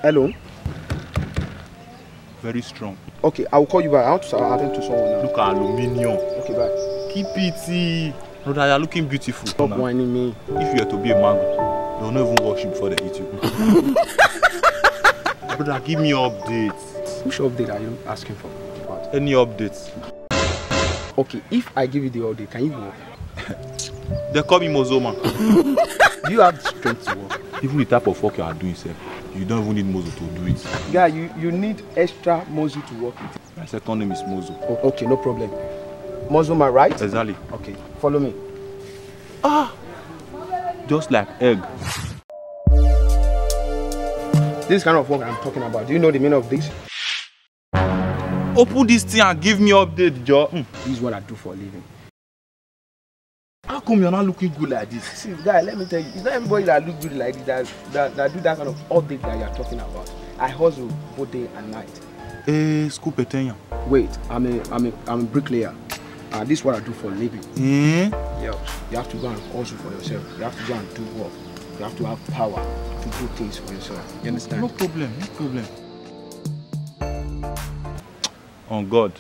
Hello? Very strong. Okay, I will call you back. I want to attend to someone now. Look at aluminium. Okay, bye. Keep it. Brother, you're looking beautiful. Stop whining me. If you were to be a mango, they'll not even wash you before they eat you. Brother, give me updates. Which update are you asking for? What? Any updates? Okay, if I give you the update, can you walk? They call me Mozoma. Do you have the strength to walk? Even the type of work you are doing, sir, you don't even need Mozo to do it. Guy, you need extra muscle to work with. My second name is Mozo. Oh, okay, no problem. Mozoma, right? Exactly. Okay, follow me. Just like egg. This kind of work I'm talking about, do you know the meaning of this? Open this thing and give me update, Joe. This is what I do for a living. How come you're not looking good like this? See, guy, let me tell you, it's not everybody that look good like this that do that kind of update that you're talking about. I hustle both day and night. School petenya. Wait, I'm a bricklayer. This is what I do for a living. Yeah, you have to go and hustle for yourself. You have to go and do work. You have to have power to do things for yourself. You understand? No problem, no problem. On God.